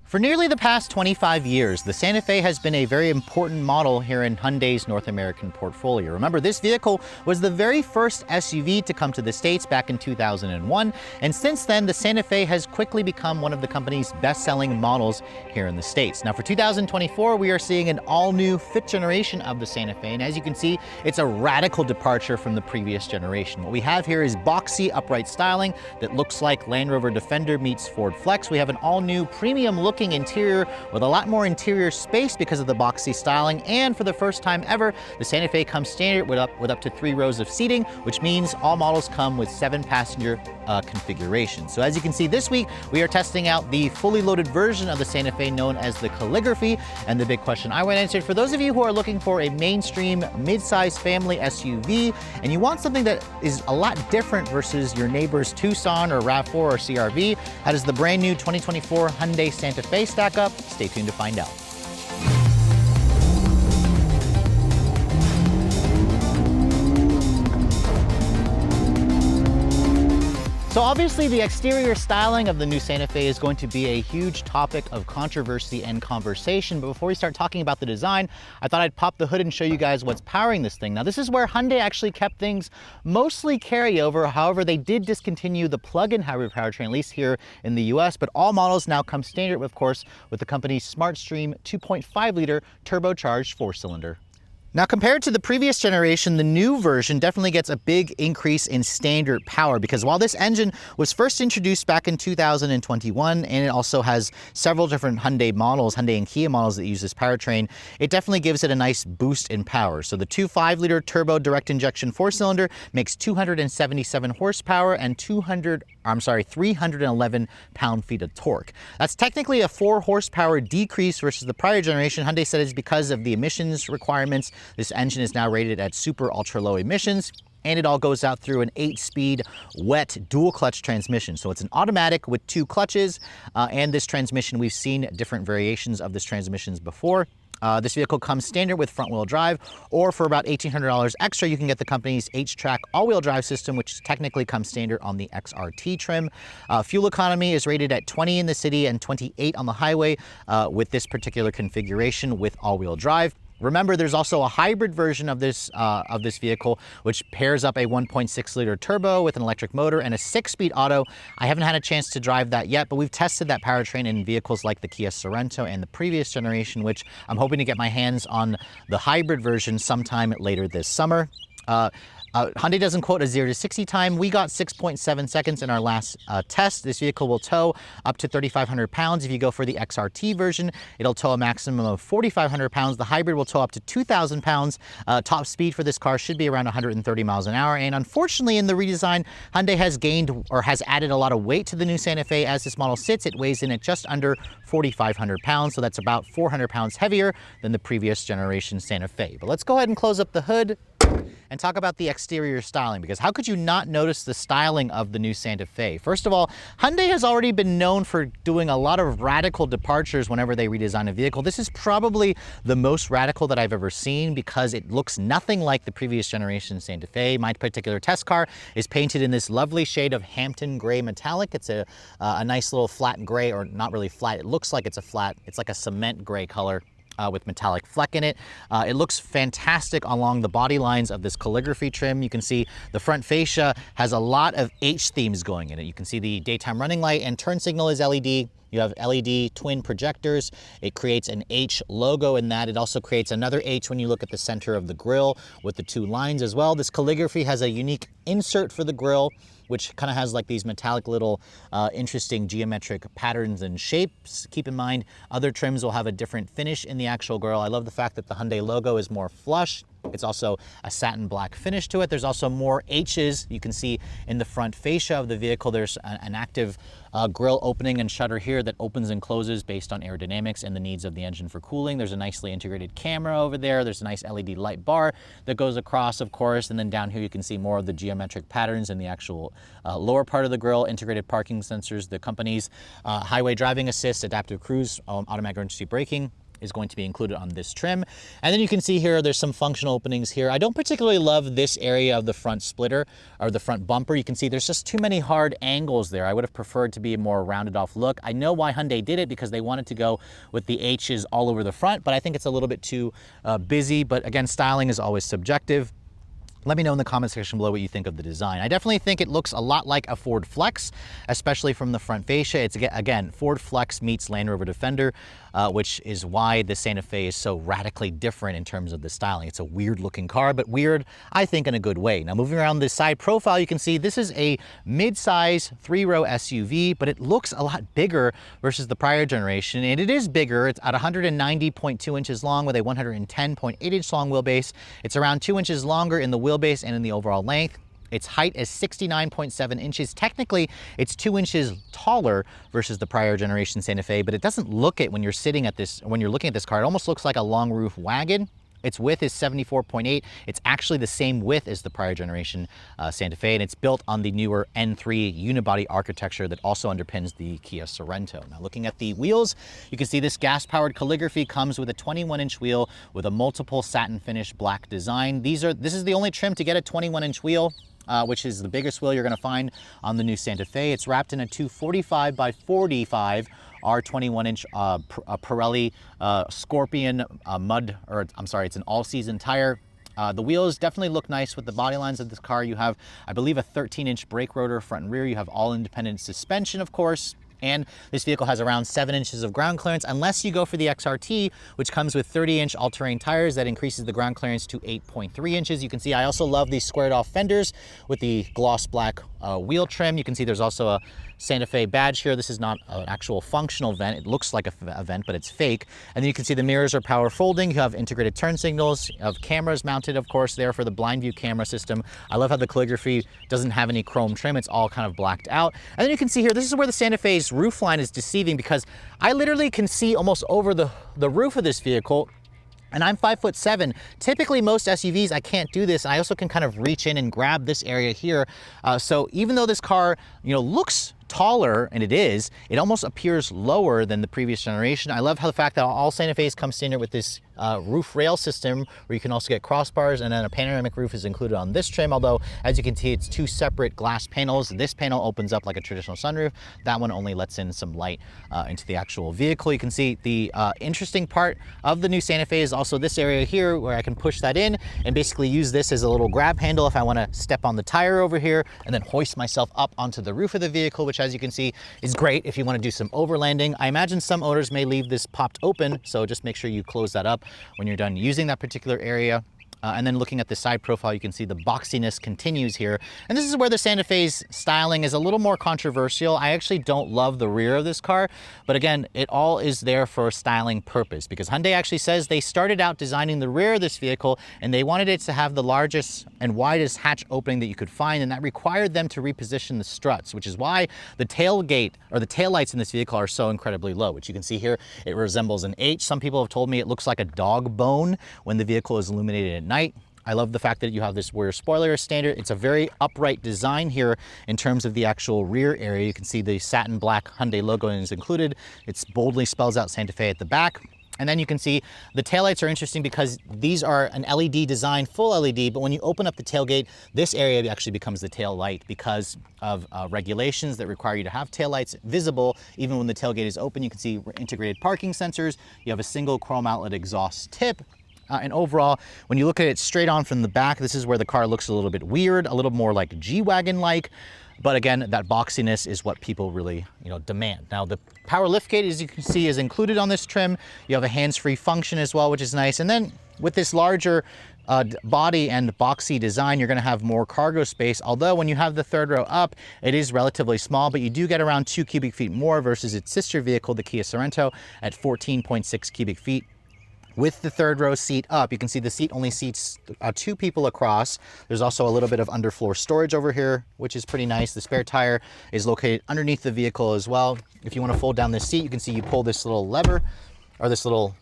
For nearly the past 25 years, the Santa Fe has been a very important model here in Hyundai's North American portfolio. Remember, this vehicle was the very first SUV to come to the States back in 2001, and since then, the Santa Fe has quickly become one of the company's best-selling models here in the States. Now, for 2024, we are seeing an all-new fifth generation of the Santa Fe, and as you can see, it's a radical departure from the previous generation. What we have here is boxy upright styling that looks like Land Rover Defender meets Ford Flex. We have an all-new premium-looking interior with a lot more interior space because of the boxy styling, and for the first time ever, the Santa Fe comes standard with up to 3 rows of seating, which means all models come with 7-passenger configuration. So as you can see, this week we are testing out the fully loaded version of the Santa Fe known as the Calligraphy, and the big question I want to answer, for those of you who are looking for a mainstream mid-size family SUV and you want something that is a lot different versus your neighbor's Tucson or RAV4 or CR-V, how does the brand new 2024 Hyundai Santa Fe stack up? Stay tuned to find out. So obviously the exterior styling of the new Santa Fe is going to be a huge topic of controversy and conversation, but before we start talking about the design, I thought I'd pop the hood and show you guys what's powering this thing. Now, this is where Hyundai actually kept things mostly carryover. However, they did discontinue the plug-in hybrid powertrain, at least here in the US, but all models now come standard, of course, with the company's SmartStream 2.5-liter turbocharged 4-cylinder. Now, compared to the previous generation, the new version definitely gets a big increase in standard power, because while this engine was first introduced back in 2021, and it also has several different Hyundai models, Hyundai and Kia models that use this powertrain, it definitely gives it a nice boost in power. So the 2.5-liter turbo direct injection 4-cylinder makes 277 horsepower and 311 pound-feet of torque. That's technically a 4 horsepower decrease versus the prior generation. Hyundai said it's because of the emissions requirements. This engine is now rated at super ultra low emissions, and it all goes out through an 8-speed wet dual clutch transmission. So it's an automatic with 2 clutches, and this transmission, we've seen different variations of this transmissions before. This vehicle comes standard with front-wheel drive, or for about $1,800 extra, you can get the company's H-Track all-wheel drive system, which technically comes standard on the XRT trim. Fuel economy is rated at 20 in the city and 28 on the highway with this particular configuration with all-wheel drive. Remember, there's also a hybrid version of this vehicle, which pairs up a 1.6-liter turbo with an electric motor and a 6-speed auto. I haven't had a chance to drive that yet, but we've tested that powertrain in vehicles like the Kia Sorento and the previous generation, which I'm hoping to get my hands on the hybrid version sometime later this summer. Hyundai doesn't quote a 0 to 60 time. We got 6.7 seconds in our last test. This vehicle will tow up to 3,500 pounds. If you go for the XRT version, it'll tow a maximum of 4,500 pounds. The hybrid will tow up to 2,000 pounds. Top speed for this car should be around 130 miles an hour. And unfortunately, in the redesign, Hyundai has gained or has added a lot of weight to the new Santa Fe. As this model sits, it weighs in at just under 4,500 pounds. So that's about 400 pounds heavier than the previous generation Santa Fe. But let's go ahead and close up the hood and talk about the exterior styling, because how could you not notice the styling of the new Santa Fe? First of all, Hyundai has already been known for doing a lot of radical departures whenever they redesign a vehicle. This is probably the most radical that I've ever seen, because it looks nothing like the previous generation Santa Fe. My particular test car is painted in this lovely shade of Hampton gray metallic. It's a nice little flat gray, or not really flat. It looks like it's a flat, it's like a cement gray color. With metallic fleck in it. It looks fantastic along the body lines of this Calligraphy trim. You can see the front fascia has a lot of H themes going in it. You can see the daytime running light and turn signal is LED. You have LED twin projectors. It creates an H logo in that. It also creates another H when you look at the center of the grille with the 2 lines as well. This Calligraphy has a unique insert for the grille, which kind of has like these metallic little interesting geometric patterns and shapes. Keep in mind, other trims will have a different finish in the actual grille. I love the fact that the Hyundai logo is more flush. It's also a satin black finish to it. There's also more H's. You can see in the front fascia of the vehicle, there's an active grille opening and shutter here that opens and closes based on aerodynamics and the needs of the engine for cooling. There's a nicely integrated camera over there. There's a nice LED light bar that goes across, of course. And then down here, you can see more of the geometric patterns in the actual lower part of the grille, integrated parking sensors, the company's highway driving assist, adaptive cruise, automatic emergency braking. is going to be included on this trim. And then you can see here, there's some functional openings here. I don't particularly love this area of the front splitter or the front bumper. You can see there's just too many hard angles there. I would have preferred to be a more rounded off look. I know why Hyundai did it, because they wanted to go with the H's all over the front, but I think it's a little bit too busy. But again, styling is always subjective. Let me know in the comment section below what you think of the design. I definitely think it looks a lot like a Ford Flex, especially from the front fascia. It's, again, Ford Flex meets Land Rover Defender, which is why the Santa Fe is so radically different in terms of the styling. It's a weird looking car, but weird, I think, in a good way. Now, moving around this side profile, you can see this is a mid-size 3-row SUV, but it looks a lot bigger versus the prior generation, and it is bigger. It's at 190.2 inches long with a 110.8 inch long wheelbase. It's around 2 inches longer in the wheelbase and in the overall length. Its height is 69.7 inches. Technically, it's 2 inches taller versus the prior generation Santa Fe, but it doesn't look it when you're sitting at this, when you're looking at this car. It almost looks like a long roof wagon. Its width is 74.8. It's actually the same width as the prior generation Santa Fe, and it's built on the newer N3 unibody architecture that also underpins the Kia Sorento. Now, looking at the wheels, you can see this gas-powered Calligraphy comes with a 21-inch wheel with a multiple satin finish black design. This is the only trim to get a 21-inch wheel, which is the biggest wheel you're going to find on the new Santa Fe. It's wrapped in a 245 by 45 R21-inch Pirelli Scorpion it's an all-season tire. The wheels definitely look nice with the body lines of this car. You have, I believe, a 13-inch brake rotor front and rear. You have all independent suspension, of course. And this vehicle has around 7 inches of ground clearance, unless you go for the XRT, which comes with 30-inch all-terrain tires that increases the ground clearance to 8.3 inches. You can see I also love these squared-off fenders with the gloss black wheel trim. You can see there's also a Santa Fe badge here. This is not an actual functional vent. It looks like a vent, but it's fake. And then you can see the mirrors are power folding. You have integrated turn signals. You have cameras mounted, of course, there for the blind view camera system. I love how the Calligraphy doesn't have any chrome trim. It's all kind of blacked out. And then you can see here, this is where the Santa Fe's roof line is deceiving, because I literally can see almost over the roof of this vehicle. And I'm 5'7". Typically, most SUVs, I can't do this. I also can kind of reach in and grab this area here. So even though this car, looks taller, and it almost appears lower than the previous generation. I love how the fact that all Santa Fe's come standard with this roof rail system, where you can also get crossbars, and then a panoramic roof is included on this trim, although as you can see, it's 2 separate glass panels. This panel opens up like a traditional sunroof. That one only lets in some light into the actual vehicle. You can see the interesting part of the new Santa Fe is also this area here, where I can push that in and basically use this as a little grab handle if I want to step on the tire over here and then hoist myself up onto the roof of the vehicle, which, as you can see, is great if you want to do some overlanding. I imagine some owners may leave this popped open, so just make sure you close that up when you're done using that particular area. And then looking at the side profile, you can see the boxiness continues here. And this is where the Santa Fe's styling is a little more controversial. I actually don't love the rear of this car, but again, it all is there for a styling purpose, because Hyundai actually says they started out designing the rear of this vehicle and they wanted it to have the largest and widest hatch opening that you could find, and that required them to reposition the struts, which is why the tailgate or the taillights in this vehicle are so incredibly low, which you can see here. It resembles an H. Some people have told me it looks like a dog bone when the vehicle is illuminated at night. I love the fact that you have this rear spoiler as standard. It's a very upright design here in terms of the actual rear area. You can see the satin black Hyundai logo is included. It boldly spells out Santa Fe at the back. And then you can see the taillights are interesting because these are an LED design, full LED, but when you open up the tailgate, this area actually becomes the tail light because of regulations that require you to have taillights visible even when the tailgate is open. You can see integrated parking sensors. You have a single chrome outlet exhaust tip. And overall, when you look at it straight on from the back, this is where the car looks a little bit weird, a little more like G-Wagon-like. But again, that boxiness is what people really, demand. Now, the power liftgate, as you can see, is included on this trim. You have a hands-free function as well, which is nice. And then with this larger body and boxy design, you're going to have more cargo space. Although when you have the third row up, it is relatively small, but you do get around 2 cubic feet more versus its sister vehicle, the Kia Sorento, at 14.6 cubic feet. With the third row seat up, you can see the seat only seats 2 people across. There's also a little bit of underfloor storage over here, which is pretty nice. The spare tire is located underneath the vehicle as well. If you want to fold down this seat, you can see you pull this little lever or this little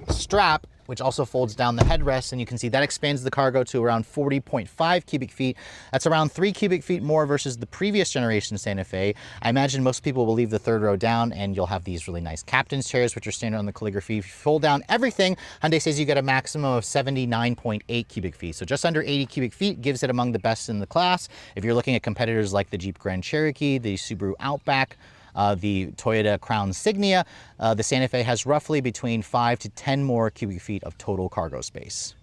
strap, which also folds down the headrest, and you can see that expands the cargo to around 40.5 cubic feet. That's around 3 cubic feet more versus the previous generation Santa Fe. I imagine most people will leave the third row down, and you'll have these really nice captain's chairs, which are standard on the Calligraphy. If you fold down everything, Hyundai says you get a maximum of 79.8 cubic feet. So just under 80 cubic feet gives it among the best in the class. If you're looking at competitors like the Jeep Grand Cherokee, the Subaru Outback, the Toyota Crown Signia, the Santa Fe has roughly between 5 to 10 more cubic feet of total cargo space.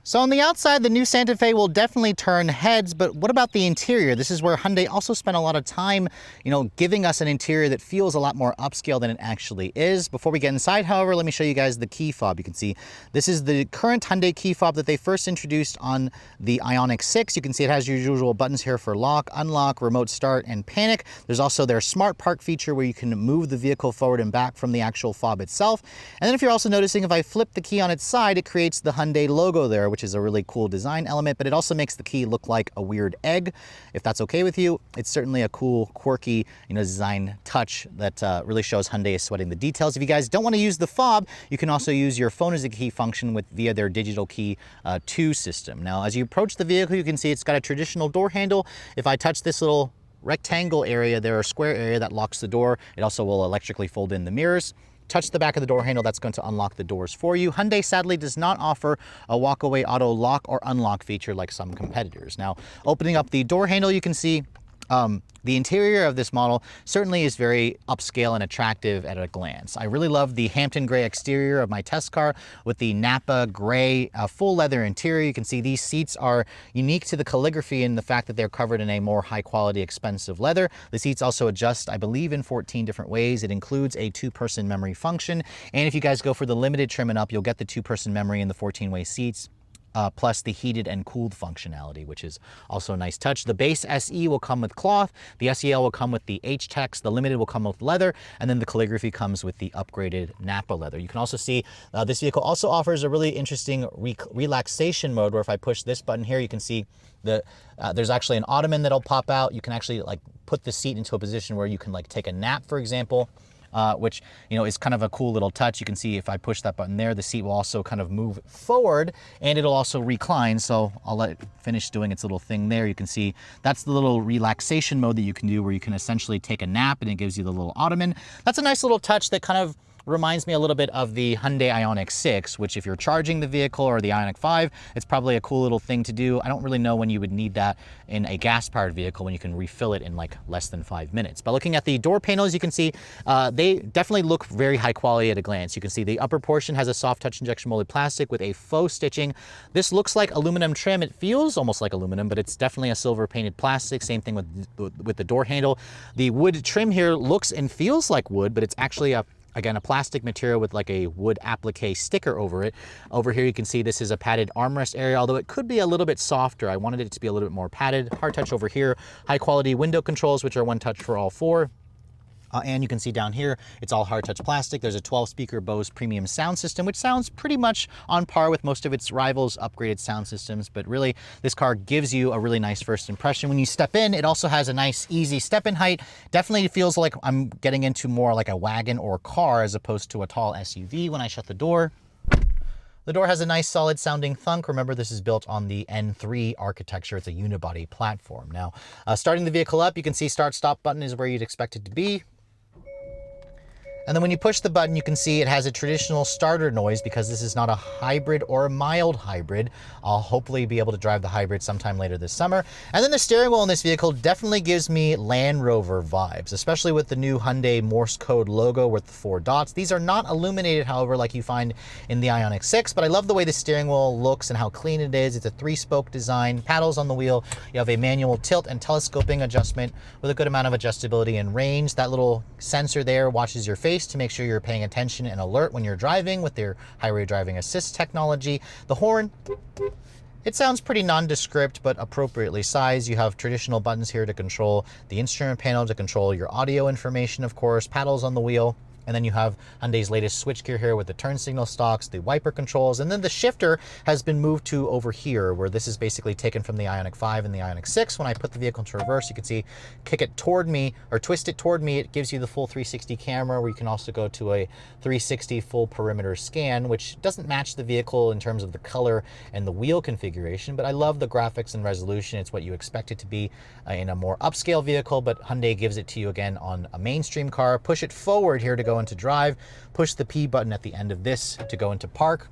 So on the outside, the new Santa Fe will definitely turn heads, but what about the interior? This is where Hyundai also spent a lot of time, giving us an interior that feels a lot more upscale than it actually is. Before we get inside, however, let me show you guys the key fob. You can see this is the current Hyundai key fob that they first introduced on the Ioniq 6. You can see it has your usual buttons here for lock, unlock, remote start, and panic. There's also their smart park feature where you can move the vehicle forward and back from the actual fob itself. And then if you're also noticing, if I flip the key on its side, it creates the Hyundai logo there, which is a really cool design element, but it also makes the key look like a weird egg. If that's okay with you, it's certainly a cool, quirky, design touch that really shows Hyundai is sweating the details. If you guys don't want to use the fob, you can also use your phone as a key function via their digital key 2 system. Now, as you approach the vehicle, you can see it's got a traditional door handle. If I touch this little rectangle area there, or square area that locks the door, it also will electrically fold in the mirrors. Touch the back of the door handle, that's going to unlock the doors for you. Hyundai sadly does not offer a walk-away auto lock or unlock feature like some competitors. Now, opening up the door handle, you can see the interior of this model certainly is very upscale and attractive at a glance. I really love the Hampton gray exterior of my test car with the Napa gray full leather interior. You can see these seats are unique to the Calligraphy in the fact that they're covered in a more high quality, expensive leather. The seats also adjust, I believe, in 14 different ways. It includes a 2-person memory function. And if you guys go for the limited trim and up, you'll get the 2-person memory in the 14-way seats. Plus the heated and cooled functionality, which is also a nice touch. The base SE will come with cloth, the SEL will come with the H-Tex, the Limited will come with leather, and then the Calligraphy comes with the upgraded Napa leather. You can also see this vehicle also offers a really interesting relaxation mode, where if I push this button here, you can see there's actually an ottoman that'll pop out. You can actually put the seat into a position where you can take a nap, for example. Which, is kind of a cool little touch. You can see if I push that button there, the seat will also kind of move forward, and it'll also recline. So I'll let it finish doing its little thing there. You can see that's the little relaxation mode that you can do, where you can essentially take a nap, and it gives you the little ottoman. That's a nice little touch that kind of reminds me a little bit of the Hyundai Ioniq 6, which if you're charging the vehicle, or the Ioniq 5, it's probably a cool little thing to do. I don't really know when you would need that in a gas-powered vehicle, when you can refill it in less than 5 minutes. But looking at the door panels, you can see they definitely look very high quality at a glance. You can see the upper portion has a soft touch injection molded plastic with a faux stitching. This looks like aluminum trim. It feels almost like aluminum, but it's definitely a silver painted plastic. Same thing with the door handle. The wood trim here looks and feels like wood, but it's actually again, a plastic material with a wood applique sticker over it. Over here, you can see this is a padded armrest area, although it could be a little bit softer. I wanted it to be a little bit more padded. Hard touch over here. High quality window controls, which are one touch for all 4. And you can see down here, it's all hard touch plastic. There's a 12-speaker Bose premium sound system, which sounds pretty much on par with most of its rivals' upgraded sound systems. But really, this car gives you a really nice first impression. When you step in, it also has a nice, easy step-in height. Definitely feels like I'm getting into more like a wagon or car as opposed to a tall SUV when I shut the door. The door has a nice solid sounding thunk. Remember, this is built on the N3 architecture. It's a unibody platform. Now, starting the vehicle up, you can see start-stop button is where you'd expect it to be. And then when you push the button, you can see it has a traditional starter noise because this is not a hybrid or a mild hybrid. I'll hopefully be able to drive the hybrid sometime later this summer. And then the steering wheel in this vehicle definitely gives me Land Rover vibes, especially with the new Hyundai Morse code logo with the 4 dots. These are not illuminated, however, like you find in the Ioniq 6, but I love the way the steering wheel looks and how clean it is. It's a 3-spoke design, paddles on the wheel. You have a manual tilt and telescoping adjustment with a good amount of adjustability and range. That little sensor there watches your face to make sure you're paying attention and alert when you're driving with their highway driving assist technology. The horn, it sounds pretty nondescript, but appropriately sized. You have traditional buttons here to control the instrument panel, to control your audio information, of course, paddles on the wheel. And then you have Hyundai's latest switchgear here with the turn signal stalks, the wiper controls, and then the shifter has been moved to over here, where this is basically taken from the Ioniq 5 and the Ioniq 6. When I put the vehicle into reverse, you can see, kick it toward me or twist it toward me, it gives you the full 360 camera, where you can also go to a 360 full perimeter scan, which doesn't match the vehicle in terms of the color and the wheel configuration, but I love the graphics and resolution. It's what you expect it to be in a more upscale vehicle, but Hyundai gives it to you again on a mainstream car. Push it forward here to go into drive, push the P button at the end of this to go into park,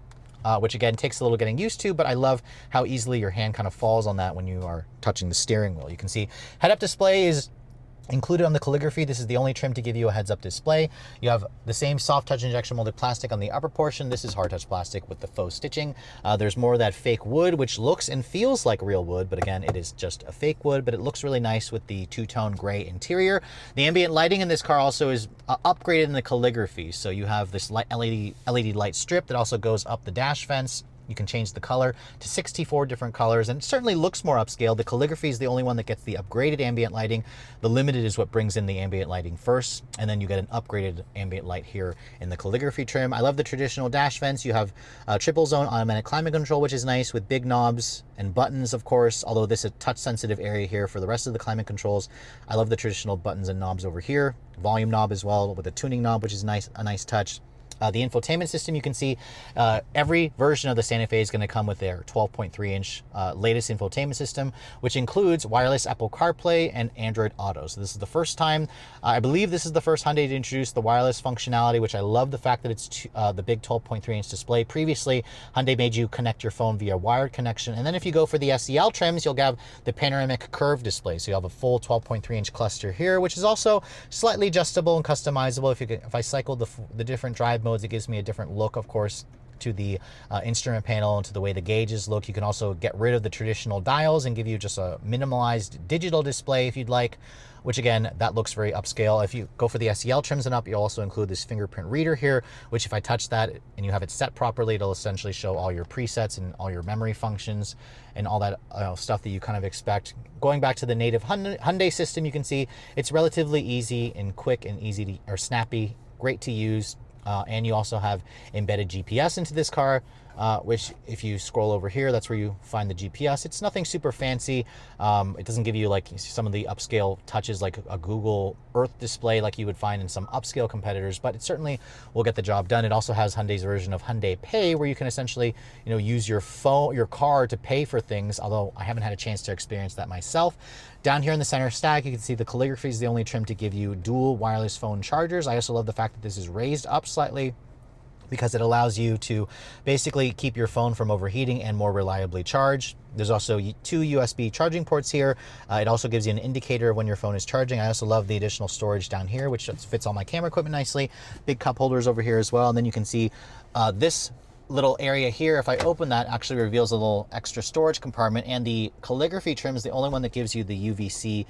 which again takes a little getting used to, but I love how easily your hand kind of falls on that when you are touching the steering wheel. You can see head-up display is included on the Calligraphy. This is the only trim to give you a heads-up display. You have the same soft touch injection molded plastic on the upper portion. This is hard touch plastic with the faux stitching. There's more of that fake wood, which looks and feels like real wood, but again, it is just a fake wood, but it looks really nice with the two-tone gray interior. The ambient lighting in this car also is upgraded in the Calligraphy. So you have this LED light strip that also goes up the dash vents. You can change the color to 64 different colors, and it certainly looks more upscale. The Calligraphy is the only one that gets the upgraded ambient lighting. The Limited is what brings in the ambient lighting first, and then you get an upgraded ambient light here in the Calligraphy trim. I love the traditional dash vents. You have triple zone automatic climate control, which is nice, with big knobs and buttons, of course, although this is a touch sensitive area here for the rest of the climate controls. I love the traditional buttons and knobs over here. Volume knob as well with a tuning knob, which is nice, a nice touch. The infotainment system, you can see every version of the Santa Fe is going to come with their 12.3-inch latest infotainment system, which includes wireless Apple CarPlay and Android Auto. So this is the first time, I believe this is the first Hyundai to introduce the wireless functionality, which I love the fact that it's the big 12.3-inch display. Previously, Hyundai made you connect your phone via wired connection. And then if you go for the SEL trims, you'll have the panoramic curved display. So you have a full 12.3-inch cluster here, which is also slightly adjustable and customizable. If I cycle the different drive modes, it gives me a different look, of course, to the instrument panel and to the way the gauges look. You can also get rid of the traditional dials and give you just a minimalized digital display if you'd like, which again, that looks very upscale. If you go for the SEL trims and up, you'll also include this fingerprint reader here, which if I touch that and you have it set properly, it'll essentially show all your presets and all your memory functions and all that stuff that you kind of expect. Going back to the native Hyundai system, you can see it's relatively easy and quick and easy to, or snappy, great to use. And you also have embedded GPS into this car, which if you scroll over here, that's where you find the GPS. It's nothing super fancy. It doesn't give you like some of the upscale touches like a Google Earth display like you would find in some upscale competitors, but it certainly will get the job done. It also has Hyundai's version of Hyundai Pay, where you can essentially, use your phone, your car to pay for things, although I haven't had a chance to experience that myself. Down here in the center stack, you can see the Calligraphy is the only trim to give you dual wireless phone chargers. I also love the fact that this is raised up slightly, because it allows you to basically keep your phone from overheating and more reliably charge. There's also 2 USB charging ports here. It also gives you an indicator of when your phone is charging. I also love the additional storage down here, which fits all my camera equipment nicely. Big cup holders over here as well. And then you can see this little area here. If I open that, actually reveals a little extra storage compartment, and the Calligraphy trim is the only one that gives you the UVC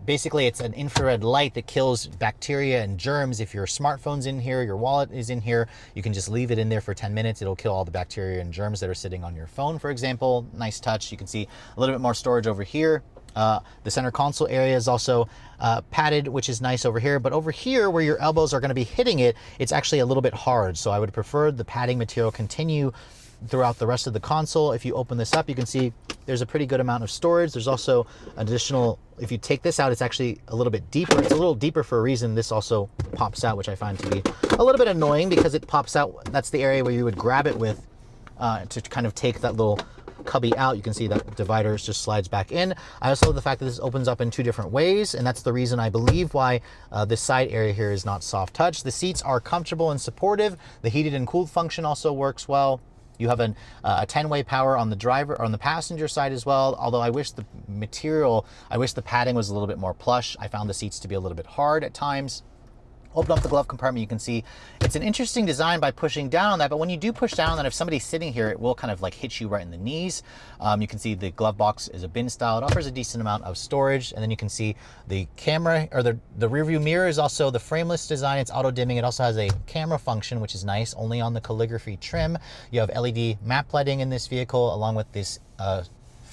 basically it's an infrared light that kills bacteria and germs. If your smartphone's in here, your wallet is in here, you can just leave it in there for 10 minutes. It'll kill all the bacteria and germs that are sitting on your phone, for example. Nice touch. You can see a little bit more storage over here. The center console area is also padded, which is nice over here. But over here, where your elbows are going to be hitting it, it's actually a little bit hard. So I would prefer the padding material continue throughout the rest of the console. If you open this up, you can see there's a pretty good amount of storage. There's also additional, if you take this out, it's actually a little bit deeper. It's a little deeper for a reason. This also pops out, which I find to be a little bit annoying because it pops out. That's the area where you would grab it with to kind of take that little cubby out. You can see that divider just slides back in. I also love the fact that this opens up in 2 different ways, and that's the reason I believe why this side area here is not soft touch. The seats are comfortable and supportive. The heated and cooled function also works well. You have a 10-way power on the driver, on the passenger side as well. Although I wish the padding was a little bit more plush. I found the seats to be a little bit hard at times. Open up the glove compartment, you can see it's an interesting design by pushing down on that, but when you do push down on that, if somebody's sitting here, it will kind of like hit you right in the knees. You can see the glove box is a bin style. It offers a decent amount of storage, and then you can see the camera, or the rear view mirror is also the frameless design. It's auto dimming. It also has a camera function, which is nice, only on the Calligraphy trim. You have LED map lighting in this vehicle, along with this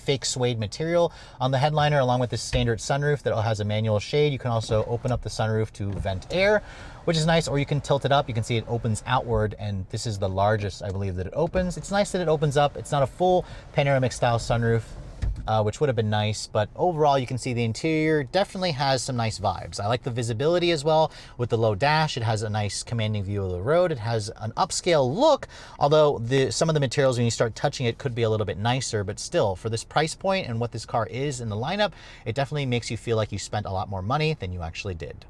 fake suede material on the headliner, along with this standard sunroof that has a manual shade. You can also open up the sunroof to vent air, which is nice, or you can tilt it up. You can see it opens outward, and this is the largest, I believe, that it opens. It's nice that it opens up. It's not a full panoramic style sunroof, which would have been nice, but overall you can see the interior definitely has some nice vibes. I like the visibility as well with the low dash. It has a nice commanding view of the road. It has an upscale look, although some of the materials when you start touching it could be a little bit nicer, but still for this price point and what this car is in the lineup, it definitely makes you feel like you spent a lot more money than you actually did.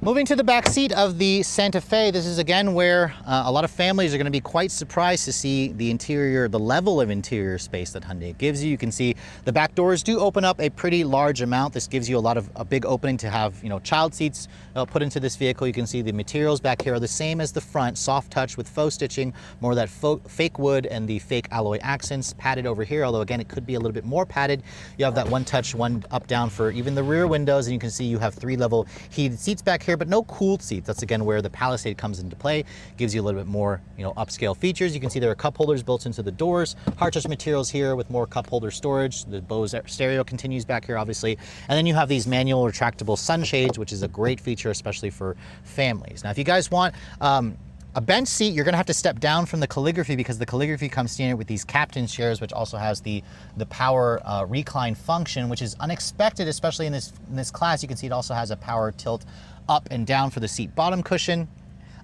Moving to the back seat of the Santa Fe, this is again where a lot of families are going to be quite surprised to see the interior, the level of interior space that Hyundai gives you. You can see the back doors do open up a pretty large amount. This gives you a big opening to have, child seats put into this vehicle. You can see the materials back here are the same as the front, soft touch with faux stitching, more of that fake wood and the fake alloy accents padded over here, although again, it could be a little bit more padded. You have that one touch, one up down for even the rear windows, and you can see you have 3-level heated seats back here, but no cooled seats. That's again where the Palisade comes into play. Gives you a little bit more, upscale features. You can see there are cup holders built into the doors, hard touch materials here with more cup holder storage. The Bose stereo continues back here, obviously. And then you have these manual retractable sunshades, which is a great feature, especially for families. Now, if you guys want a bench seat, you're gonna have to step down from the Calligraphy because the Calligraphy comes standard with these captain's chairs, which also has the power recline function, which is unexpected, especially in this class. You can see it also has a power tilt up and down for the seat bottom cushion.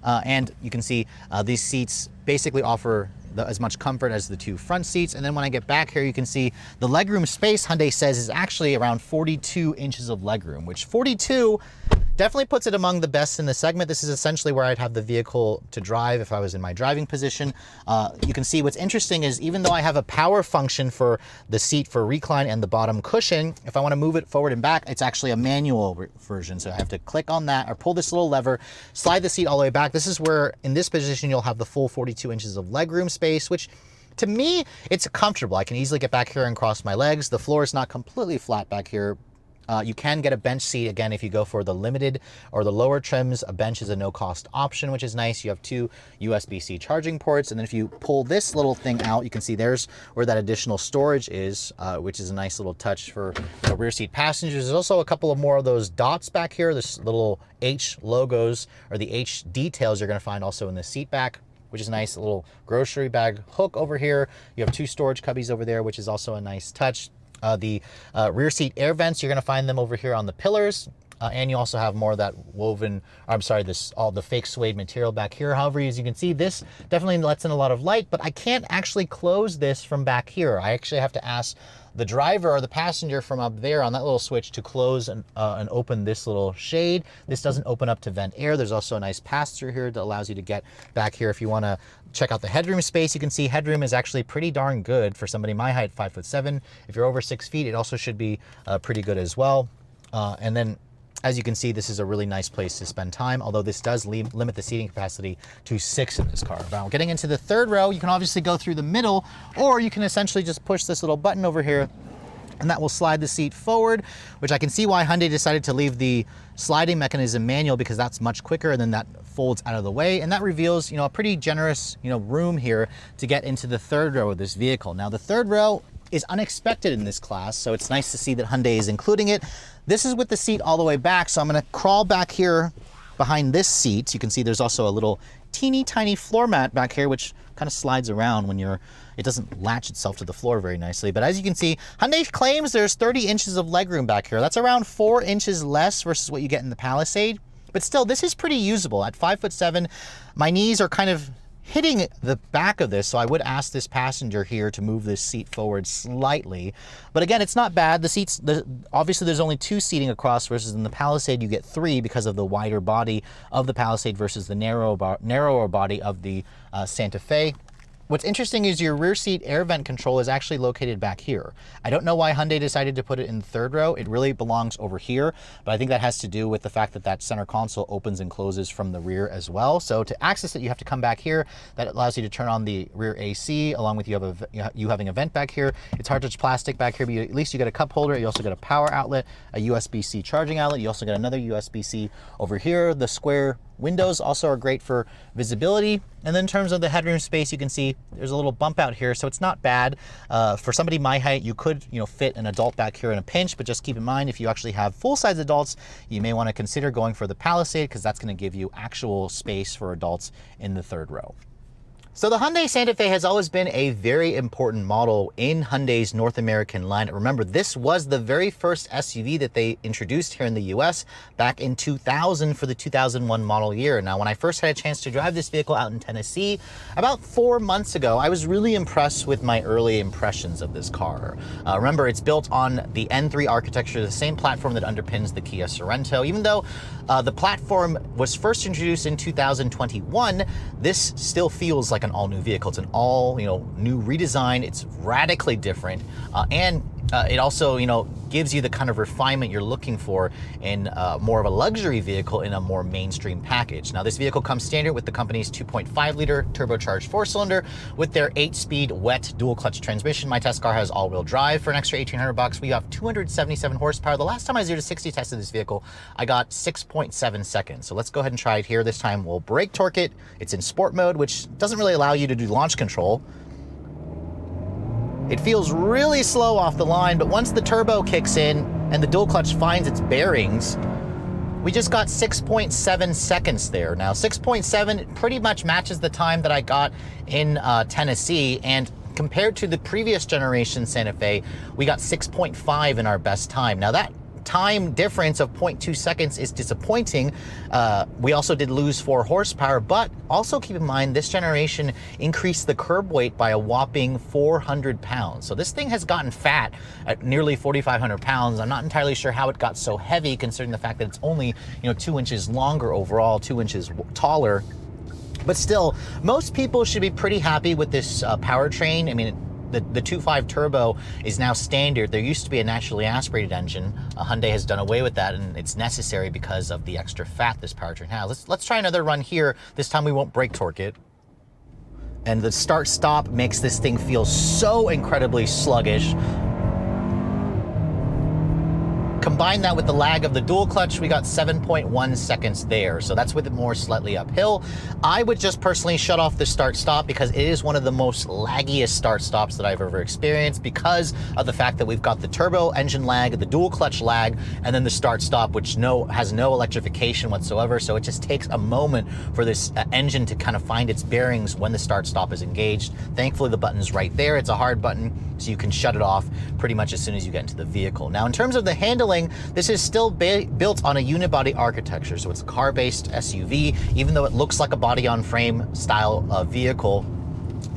And you can see these seats basically offer as much comfort as the 2 front seats. And then when I get back here, you can see the legroom space, Hyundai says, is actually around 42 inches of legroom, which 42 definitely puts it among the best in the segment. This is essentially where I'd have the vehicle to drive if I was in my driving position. You can see what's interesting is even though I have a power function for the seat for recline and the bottom cushion, if I want to move it forward and back, it's actually a manual version. So I have to click on that or pull this little lever, slide the seat all the way back. This is where in this position, you'll have the full 42 inches of legroom space, which to me, it's comfortable. I can easily get back here and cross my legs. The floor is not completely flat back here. You can get a bench seat, again, if you go for the limited or the lower trims. A bench is a no-cost option, which is nice. You have 2 USB-C charging ports, and then if you pull this little thing out, you can see there's where that additional storage is, which is a nice little touch for rear seat passengers. There's also a couple of more of those dots back here, this little H logos, or the H details you're going to find also in the seat back, which is nice. A little grocery bag hook over here. You have 2 storage cubbies over there, which is also a nice touch. The rear seat air vents, you're going to find them over here on the pillars. And you also have more of that woven, all the fake suede material back here. However, as you can see, this definitely lets in a lot of light, but I can't actually close this from back here. I actually have to ask the driver or the passenger from up there on that little switch to close and open this little shade. This doesn't open up to vent air. There's also a nice pass-through here that allows you to get back here. If you want to check out the headroom space, you can see headroom is actually pretty darn good for somebody my height, 5'7". If you're over 6 feet, it also should be pretty good as well. And then, as you can see, this is a really nice place to spend time, although this does limit the seating capacity to 6 in this car. Now, getting into the third row, you can obviously go through the middle, or you can essentially just push this little button over here, and that will slide the seat forward, which I can see why Hyundai decided to leave the sliding mechanism manual, because that's much quicker, and then that folds out of the way, and that reveals, a pretty generous, room here to get into the third row of this vehicle. Now, the third row is unexpected in this class, so it's nice to see that Hyundai is including it. This is with the seat all the way back, so I'm going to crawl back here behind this seat. You can see there's also a little teeny tiny floor mat back here, which kind of slides around when it doesn't latch itself to the floor very nicely. But as you can see, Hyundai claims there's 30 inches of legroom back here. That's around 4 inches less versus what you get in the Palisade. But still, this is pretty usable. At 5'7", my knees are kind of hitting the back of this, so I would ask this passenger here to move this seat forward slightly. But again, it's not bad. The seats, obviously there's only 2 seating across, versus in the Palisade you get 3 because of the wider body of the Palisade versus the narrower body of the Santa Fe. What's interesting is your rear seat air vent control is actually located back here. I don't know why Hyundai decided to put it in the third row. It really belongs over here, but I think that has to do with the fact that that center console opens and closes from the rear as well. So to access it, you have to come back here. That allows you to turn on the rear AC, along with you having a vent back here. It's hard touch plastic back here, but at least you get a cup holder. You also get a power outlet, a USB-C charging outlet. You also get another USB-C over here. The square Windows also are great for visibility. And then in terms of the headroom space, you can see there's a little bump out here, so it's not bad. For somebody my height, you could fit an adult back here in a pinch, but just keep in mind if you actually have full-size adults, you may want to consider going for the Palisade because that's going to give you actual space for adults in the third row. So the Hyundai Santa Fe has always been a very important model in Hyundai's North American line. Remember, this was the very first SUV that they introduced here in the US back in 2000 for the 2001 model year. Now, when I first had a chance to drive this vehicle out in Tennessee about 4 months ago, I was really impressed with my early impressions of this car. Remember, it's built on the N3 architecture, the same platform that underpins the Kia Sorento. Even though the platform was first introduced in 2021, this still feels like an all-new vehicle. It's an all, new redesign. It's radically different, and it also, gives you the kind of refinement you're looking for in more of a luxury vehicle in a more mainstream package. Now, this vehicle comes standard with the company's 2.5-liter turbocharged 4-cylinder with their 8-speed wet dual-clutch transmission. My test car has all-wheel drive for an extra $1,800. We have 277 horsepower. The last time I 0 to 60 tested this vehicle, I got 6.7 seconds. So let's go ahead and try it here. This time we'll brake torque it. It's in sport mode, which doesn't really allow you to do launch control. It feels really slow off the line, but once the turbo kicks in and the dual clutch finds its bearings, we just got 6.7 seconds there. Now, 6.7 pretty much matches the time that I got in Tennessee, and compared to the previous generation Santa Fe, we got 6.5 in our best time. Now, that time difference of 0.2 seconds is disappointing. We also did lose 4 horsepower, but also keep in mind this generation increased the curb weight by a whopping 400 pounds. So this thing has gotten fat at nearly 4,500 pounds. I'm not entirely sure how it got so heavy considering the fact that it's only 2 inches longer overall, 2 inches taller. But still, most people should be pretty happy with this powertrain. I mean, the 2.5 turbo is now standard. There used to be a naturally aspirated engine. Hyundai has done away with that, and it's necessary because of the extra fat this powertrain has. Let's try another run here. This time we won't brake torque it. And the start-stop makes this thing feel so incredibly sluggish. Combine that with the lag of the dual clutch, we got 7.1 seconds there. So that's with it more slightly uphill. I would just personally shut off the start stop because it is one of the most laggiest start stops that I've ever experienced because of the fact that we've got the turbo engine lag, the dual clutch lag, and then the start stop, which has no electrification whatsoever. So it just takes a moment for this engine to kind of find its bearings when the start stop is engaged. Thankfully, the button's right there. It's a hard button, so you can shut it off pretty much as soon as you get into the vehicle. Now, in terms of the handling, this is still built on a unibody architecture, so it's a car-based SUV, even though it looks like a body-on-frame style vehicle.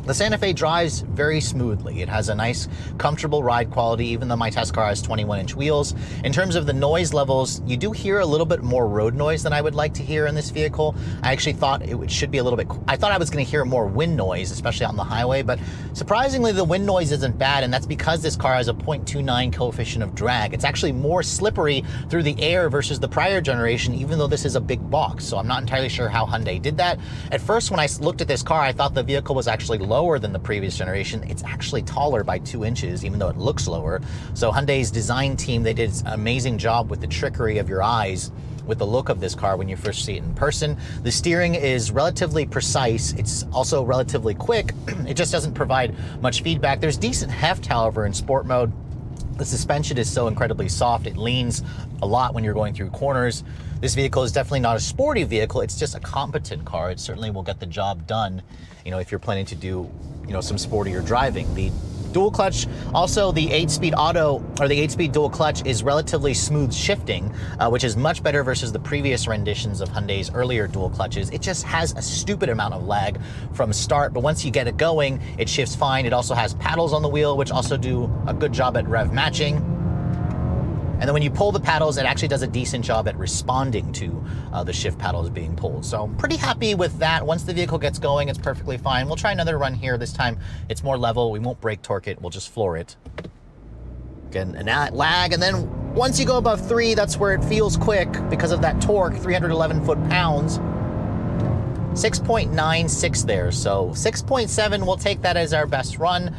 The Santa Fe drives very smoothly. It has a nice, comfortable ride quality, even though my test car has 21-inch wheels. In terms of the noise levels, you do hear a little bit more road noise than I would like to hear in this vehicle. I actually thought it should be a little bit, I thought I was going to hear more wind noise, especially on the highway, but surprisingly, the wind noise isn't bad, and that's because this car has a 0.29 coefficient of drag. It's actually more slippery through the air versus the prior generation, even though this is a big box, so I'm not entirely sure how Hyundai did that. At first, when I looked at this car, I thought the vehicle was actually lower than the previous generation. It's actually taller by 2 inches, even though it looks lower. So Hyundai's design team, they did an amazing job with the trickery of your eyes with the look of this car when you first see it in person. The steering is relatively precise. It's also relatively quick. It just doesn't provide much feedback. There's decent heft, however, in sport mode. The suspension is so incredibly soft. It leans a lot when you're going through corners. This vehicle is definitely not a sporty vehicle. It's just a competent car. It certainly will get the job done, if you're planning to do, some sportier driving. The dual clutch, also the 8-speed auto or the 8-speed dual clutch is relatively smooth shifting, which is much better versus the previous renditions of Hyundai's earlier dual clutches. It just has a stupid amount of lag from start, but once you get it going, it shifts fine. It also has paddles on the wheel, which also do a good job at rev matching. And then when you pull the paddles, it actually does a decent job at responding to the shift paddles being pulled. So I'm pretty happy with that. Once the vehicle gets going, it's perfectly fine. We'll try another run here. This time it's more level. We won't brake torque it. We'll just floor it. Again, and that lag. And then once you go above 3, that's where it feels quick because of that torque, 311 foot-pounds. 6.96 there. So 6.7, we'll take that as our best run.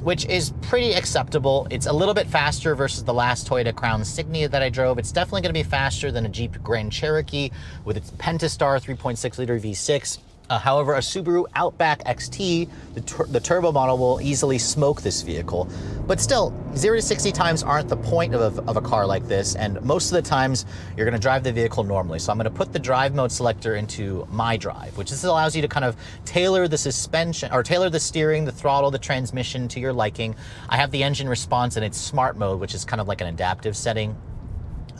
which is pretty acceptable. It's a little bit faster versus the last Toyota Crown Signia that I drove. It's definitely going to be faster than a Jeep Grand Cherokee with its Pentastar 3.6 liter V6. However, a Subaru Outback XT, the turbo model, will easily smoke this vehicle. But still, 0 to 60 times aren't the point of a car like this, and most of the times you're going to drive the vehicle normally. So I'm going to put the drive mode selector into My Drive, which this allows you to kind of tailor the suspension, or tailor the steering, the throttle, the transmission to your liking. I have the engine response in its smart mode, which is kind of like an adaptive setting.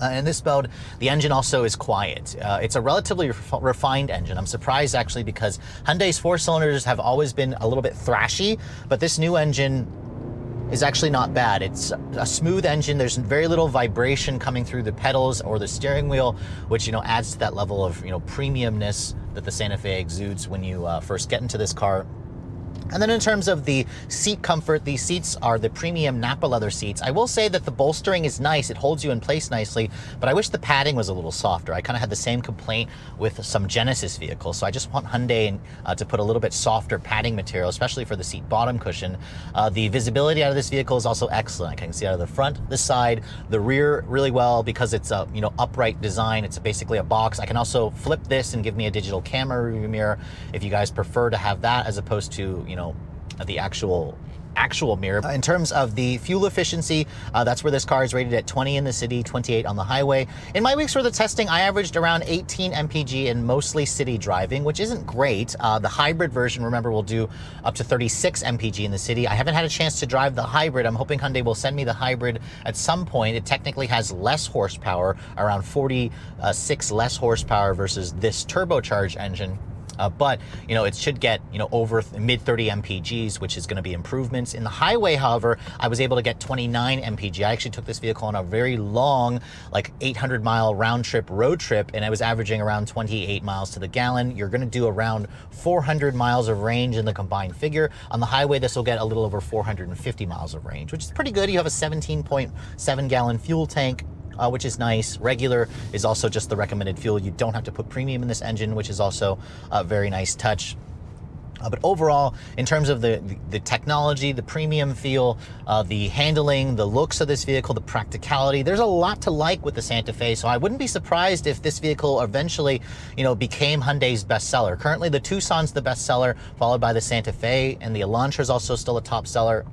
In this mode, the engine also is quiet. It's a relatively refined engine. I'm surprised actually, because Hyundai's 4-cylinders have always been a little bit thrashy, but this new engine is actually not bad. It's a smooth engine. There's very little vibration coming through the pedals or the steering wheel, which, adds to that level of, premiumness that the Santa Fe exudes when you first get into this car. And then in terms of the seat comfort, these seats are the premium Napa leather seats. I will say that the bolstering is nice. It holds you in place nicely, but I wish the padding was a little softer. I kind of had the same complaint with some Genesis vehicles, so I just want Hyundai to put a little bit softer padding material, especially for the seat bottom cushion. The visibility out of this vehicle is also excellent. I can see out of the front, the side, the rear really well because it's a upright design. It's basically a box. I can also flip this and give me a digital camera review mirror if you guys prefer to have that as opposed to the actual mirror. In terms of the fuel efficiency, that's where this car is rated at 20 in the city, 28 on the highway. In my week's worth of testing, I averaged around 18 mpg in mostly city driving, which isn't great. The hybrid version, remember, will do up to 36 mpg in the city. I haven't had a chance to drive the hybrid. I'm hoping Hyundai will send me the hybrid at some point. It technically has less horsepower, around 46 less horsepower versus this turbocharged engine. But it should get over mid 30 mpgs, which is going to be improvements. In the highway, however, I was able to get 29 mpg. I actually took this vehicle on a very long, like 800-mile round trip road trip, and I was averaging around 28 miles to the gallon. You're going to do around 400 miles of range in the combined figure. On the highway, this will get a little over 450 miles of range, which is pretty good. You have a 17.7 gallon fuel tank, which is nice. Regular is also just the recommended fuel. You don't have to put premium in this engine, which is also a very nice touch. But overall, in terms of the technology, the premium feel, the handling, the looks of this vehicle, the practicality, there's a lot to like with the Santa Fe. So I wouldn't be surprised if this vehicle eventually, became Hyundai's bestseller. Currently, the Tucson's the bestseller, followed by the Santa Fe, and the Elantra is also still a top seller.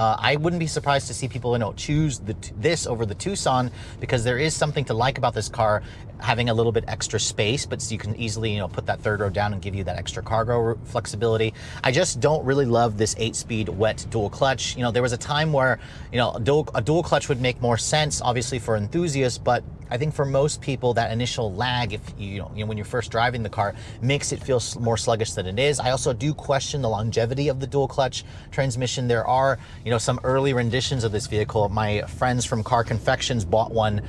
I wouldn't be surprised to see people, choose this over the Tucson, because there is something to like about this car, having a little bit extra space, but you can easily, put that third row down and give you that extra cargo flexibility. I just don't really love this 8-speed wet dual clutch. There was a time where, a dual clutch would make more sense, obviously, for enthusiasts, but I think for most people, that initial lag, if when you're first driving the car, makes it feel more sluggish than it is. I also do question the longevity of the dual clutch transmission. There are, some early renditions of this vehicle. My friends from Car Confections bought one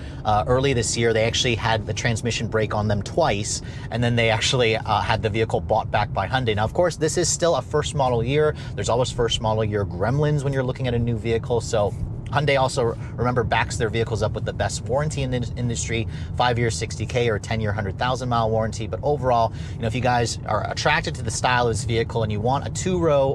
early this year. They actually had the transmission break on them twice, and then they actually had the vehicle bought back by Hyundai. Now, of course, this is still a first model year. There's always first model year gremlins when you're looking at a new vehicle. So Hyundai also, remember, backs their vehicles up with the best warranty in the industry, 5 years, 60K, or 10-year, 100,000 mile warranty. But overall, if you guys are attracted to the style of this vehicle and you want a 2-row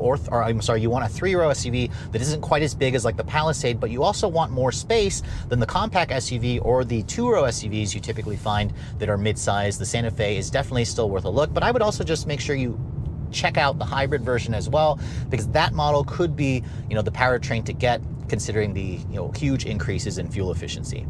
you want a 3-row SUV that isn't quite as big as like the Palisade, but you also want more space than the compact SUV or the 2-row SUVs you typically find that are mid-size, the Santa Fe is definitely still worth a look. But I would also just make sure you check out the hybrid version as well, because that model could be, the powertrain to get, considering the huge increases in fuel efficiency.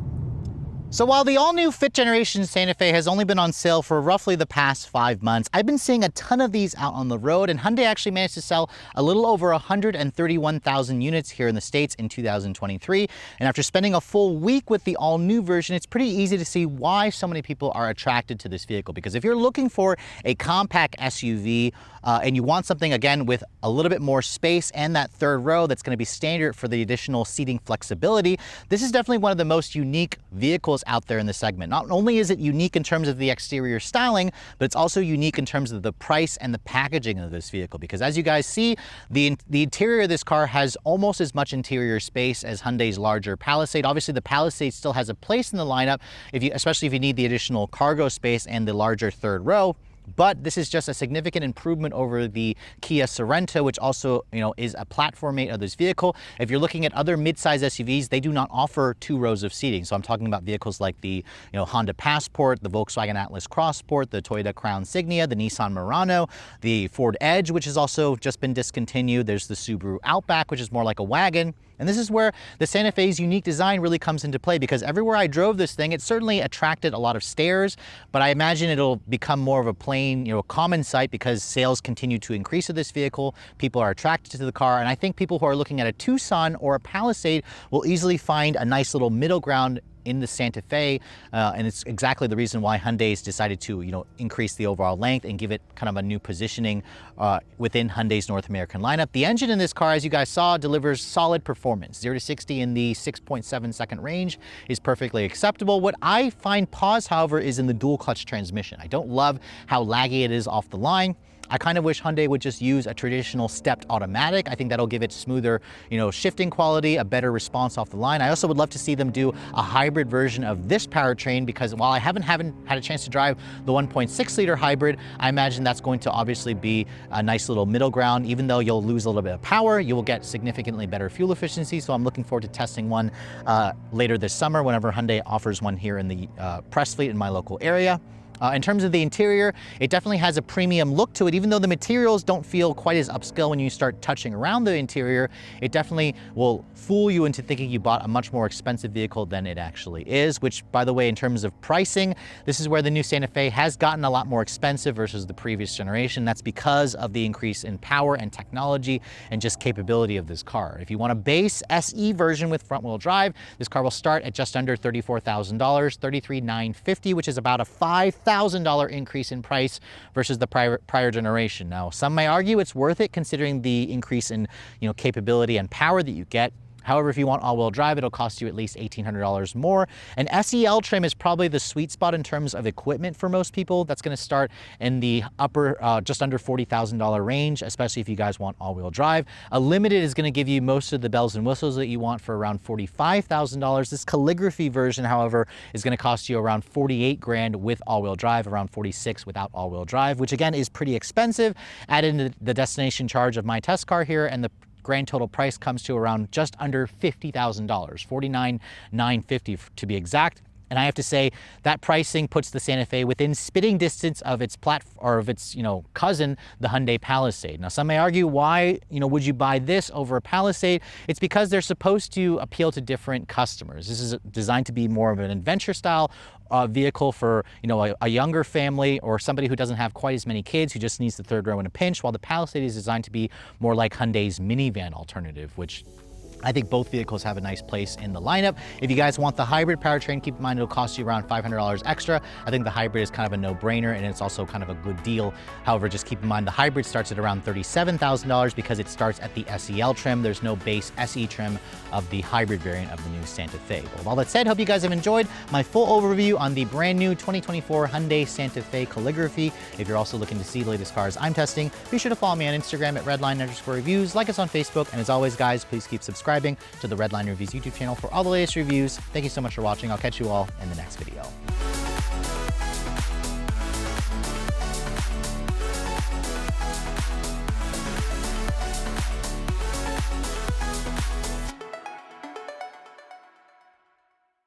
So while the all-new 5th generation Santa Fe has only been on sale for roughly the past 5 months, I've been seeing a ton of these out on the road, and Hyundai actually managed to sell a little over 131,000 units here in the States in 2023. And after spending a full week with the all-new version, it's pretty easy to see why so many people are attracted to this vehicle. Because if you're looking for a compact SUV and you want something, again, with a little bit more space and that third row that's going to be standard for the additional seating flexibility, this is definitely one of the most unique vehicles out there in the segment. Not only is it unique in terms of the exterior styling, but it's also unique in terms of the price and the packaging of this vehicle. Because as you guys see, the interior of this car has almost as much interior space as Hyundai's larger Palisade. Obviously, the Palisade still has a place in the lineup, especially if you need the additional cargo space and the larger third row. but this is just a significant improvement over the Kia Sorento, which also, is a platform mate of this vehicle. If you're looking at other mid-size SUVs, they do not offer 2 rows of seating. So I'm talking about vehicles like the, Honda Passport, the Volkswagen Atlas Cross Sport, the Toyota Crown Signia, the Nissan Murano, the Ford Edge, which has also just been discontinued. There's the Subaru Outback, which is more like a wagon. And this is where the Santa Fe's unique design really comes into play, because everywhere I drove this thing, it certainly attracted a lot of stares, but I imagine it'll become more of a plain, common sight because sales continue to increase of this vehicle. People are attracted to the car, and I think people who are looking at a Tucson or a Palisade will easily find a nice little middle ground in the Santa Fe, and it's exactly the reason why Hyundai's decided to, increase the overall length and give it kind of a new positioning within Hyundai's North American lineup. The engine in this car, as you guys saw, delivers solid performance. 0 to 60 in the 6.7 second range is perfectly acceptable. What I find pause, however, is in the dual clutch transmission. I don't love how laggy it is off the line. I kind of wish Hyundai would just use a traditional stepped automatic. I think that'll give it smoother, shifting quality, a better response off the line. I also would love to see them do a hybrid version of this powertrain, because while I haven't had a chance to drive the 1.6 liter hybrid, I imagine that's going to obviously be a nice little middle ground. Even though you'll lose a little bit of power, you will get significantly better fuel efficiency. So I'm looking forward to testing one later this summer whenever Hyundai offers one here in the press fleet in my local area. In terms of the interior, it definitely has a premium look to it. Even though the materials don't feel quite as upscale when you start touching around the interior, it definitely will fool you into thinking you bought a much more expensive vehicle than it actually is, which, by the way, in terms of pricing, this is where the new Santa Fe has gotten a lot more expensive versus the previous generation. That's because of the increase in power and technology and just capability of this car. If you want a base SE version with front-wheel drive, this car will start at just under $34,000, $33,950, which is about a $5,000 increase in price versus the prior generation. Now, some may argue it's worth it considering the increase in capability and power that you get. However, if you want all-wheel drive, it'll cost you at least $1,800 more. An SEL trim is probably the sweet spot in terms of equipment for most people. That's going to start in the upper, just under $40,000 range, especially if you guys want all-wheel drive. A limited is going to give you most of the bells and whistles that you want for around $45,000. This Calligraphy version, however, is going to cost you around $48,000 with all-wheel drive, around $46,000 without all-wheel drive, which again is pretty expensive. Add in the destination charge of my test car here, and the grand total price comes to around just under $50,000, $49,950 to be exact. And I have to say that pricing puts the Santa Fe within spitting distance of its cousin, the Hyundai Palisade. Now, some may argue, why, would you buy this over a Palisade? It's because they're supposed to appeal to different customers. This is designed to be more of an adventure style vehicle for, a younger family or somebody who doesn't have quite as many kids, who just needs the third row in a pinch, while the Palisade is designed to be more like Hyundai's minivan alternative, which I think both vehicles have a nice place in the lineup. If you guys want the hybrid powertrain, keep in mind it'll cost you around $500 extra. I think the hybrid is kind of a no-brainer, and it's also kind of a good deal. However, just keep in mind the hybrid starts at around $37,000 because it starts at the SEL trim. There's no base SE trim of the hybrid variant of the new Santa Fe. But with all that said, hope you guys have enjoyed my full overview on the brand new 2024 Hyundai Santa Fe Calligraphy. If you're also looking to see the latest cars I'm testing, be sure to follow me on Instagram at Redline_reviews, like us on Facebook, and as always, guys, please keep subscribing to the Redline Reviews YouTube channel for all the latest reviews. Thank you so much for watching. I'll catch you all in the next video.